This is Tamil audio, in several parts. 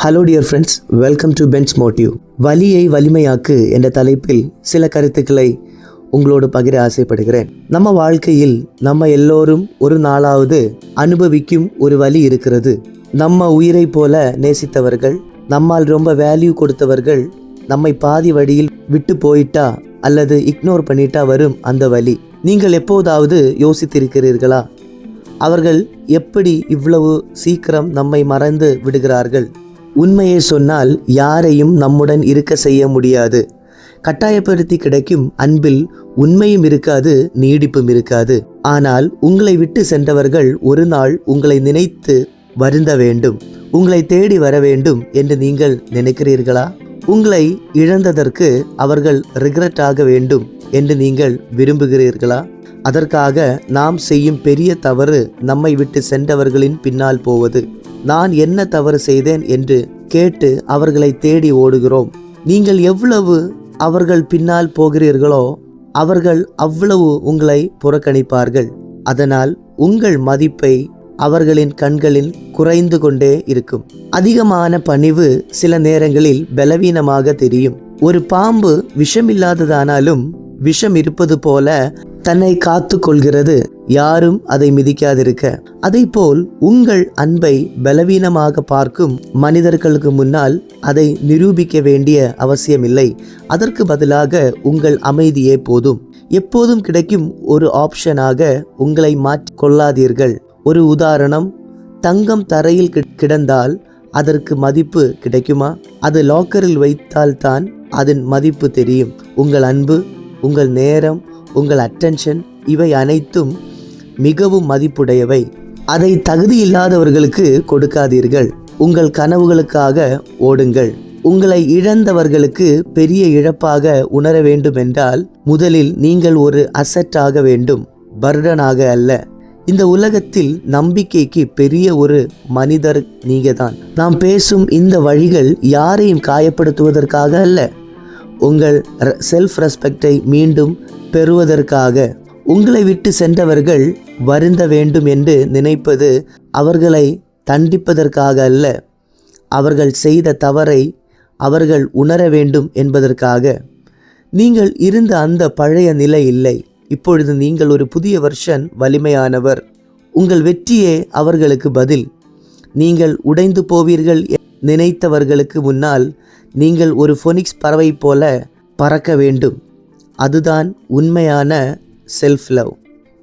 Hello dear friends, welcome to Ben's Motive. வலியை வலிமையாக்கு என்ற தலைப்பில் சில கருத்துக்களை உங்களோடு பகிர ஆசைப்படுகிறேன். நம்ம வாழ்க்கையில் நம்ம எல்லோரும் ஒரு நாளாவது அனுபவிக்கும் ஒரு வலி இருக்கிறது. நம்ம உயிரை போல நேசித்தவர்கள், நம்மால் ரொம்ப வேல்யூ கொடுத்தவர்கள் நம்மை பாதி வழியில் விட்டு போயிட்டா அல்லது இக்னோர் பண்ணிட்டா வரும் அந்த வலி. நீங்கள் எப்போதாவது யோசித்திருக்கிறீர்களா? அவர்கள் எப்படி இவ்வளவு சீக்கிரம் நம்மை மறந்து விடுகிறார்கள்? உண்மையை சொன்னால் யாரையும் நம்முடன் இருக்க செய்ய முடியாது. கட்டாயப்படுத்தி கிடைக்கும் அன்பில் உண்மையும் இருக்காது, நீடிப்பும் இருக்காது. ஆனால் உங்களை விட்டு சென்றவர்கள் ஒரு நாள் உங்களை நினைத்து வருந்த வேண்டும், உங்களை தேடி வர வேண்டும் என்று நீங்கள் நினைக்கிறீர்களா? உங்களை இழந்ததற்கு அவர்கள் ரிக்ரெட் ஆக வேண்டும் என்று நீங்கள் விரும்புகிறீர்களா? அதற்காக நாம் செய்யும் பெரிய தவறு நம்மை விட்டு சென்றவர்களின் பின்னால் போவது. நான் என்ன தவறு செய்தேன் என்று கேட்டு அவர்களை தேடி ஓடுகிறோம். நீங்கள் எவ்வளவு அவர்கள் பின்னால் போகிறீர்களோ அவர்கள் அவ்வளவு உங்களை புறக்கணிப்பார்கள். அதனால் உங்கள் மதிப்பை அவர்களின் கண்களில் குறைந்து கொண்டே இருக்கும். அதிகமான பணிவு சில நேரங்களில் பலவீனமாக தெரியும். ஒரு பாம்பு விஷமில்லாததானாலும் விஷம் இருப்பது போல தன்னை காத்து கொள்கிறது, யாரும் அதை மிதிக்காதிருக்க. அதைப்போல் உங்கள் அன்பை பலவீனமாக பார்க்கும் மனிதர்களுக்கு முன்னால் அதை நிரூபிக்க வேண்டிய அவசியமில்லை. அதற்கு பதிலாக உங்கள் அமைதியே போதும். எப்போதும் கிடைக்கும் ஒரு ஆப்ஷனாக உங்களை மாற்றி கொள்ளாதீர்கள். ஒரு உதாரணம், தங்கம் தரையில் கிடந்தால் அதற்கு மதிப்பு கிடைக்குமா? அது லாக்கரில் வைத்தால்தான் அதன் மதிப்பு தெரியும். உங்கள் அன்பு, உங்கள் நேரம், உங்கள் அட்டென்ஷன் இவை அனைத்தும் மிகவும் மதிப்புடையவை. அதை தகுதி இல்லாதவர்களுக்கு கொடுக்காதீர்கள். உங்கள் கனவுகளுக்காக ஓடுங்கள். உங்களை இழந்தவர்களுக்கு பெரிய இழப்பாக உணர வேண்டும் என்றால் முதலில் நீங்கள் ஒரு அசெட்டாக வேண்டும், பர்டனாக அல்ல. இந்த உலகத்தில் நம்பிக்கைக்கு பெரிய ஒரு மனிதர் நீங்க தான். நாம் பேசும் இந்த வழிகள் யாரையும் காயப்படுத்துவதற்காக அல்ல, உங்கள் செல்ஃப் ரெஸ்பெக்டை மீண்டும் பெறுவதற்காக. உங்களை விட்டு சென்றவர்கள் வருந்த வேண்டும் என்று நினைப்பது அவர்களை தண்டிப்பதற்காக அல்ல, அவர்கள் செய்த தவறை அவர்கள் உணர வேண்டும் என்பதற்காக. நீங்கள் இருந்த அந்த பழைய நிலை இல்லை. இப்பொழுது நீங்கள் ஒரு புதிய வெர்ஷன், வலிமையானவர். உங்கள் வெற்றியே அவர்களுக்கு பதில். நீங்கள் உடைந்து போவீர்கள் நினைத்தவர்களுக்கு முன்னால் நீங்கள் ஒரு ஃபோனிக்ஸ் பறவை போல பறக்க வேண்டும். அதுதான் உண்மையான செல்ஃப் லவ்.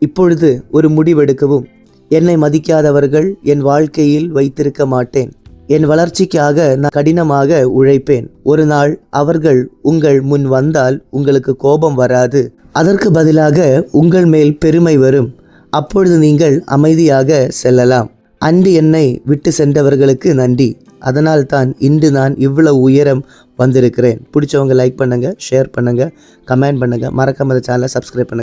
இப்பொழுது ஒரு முடிவெடுக்கவும். என்னை மதிக்காதவர்கள் என் வாழ்க்கையில் வைத்திருக்க மாட்டேன். என் வளர்ச்சிக்காக நான் கடினமாக உழைப்பேன். ஒரு நாள் அவர்கள் உங்கள் முன் வந்தால் உங்களுக்கு கோபம் வராது. அதற்கு பதிலாக உங்கள் மேல் பெருமை வரும். அப்பொழுது நீங்கள் அமைதியாக செல்லலாம். அன்று என்னை விட்டு சென்றவர்களுக்கு நன்றி. அதனால் தான் இன்று நான் இவ்வளவு உயரம் வந்திருக்கிறேன். பிடிச்சவங்க லைக் பண்ணுங்கள், ஷேர் பண்ணுங்கள், கமெண்ட் பண்ணுங்கள். மறக்காம இந்த சேனலை சப்ஸ்கிரைப் பண்ணுங்கள்.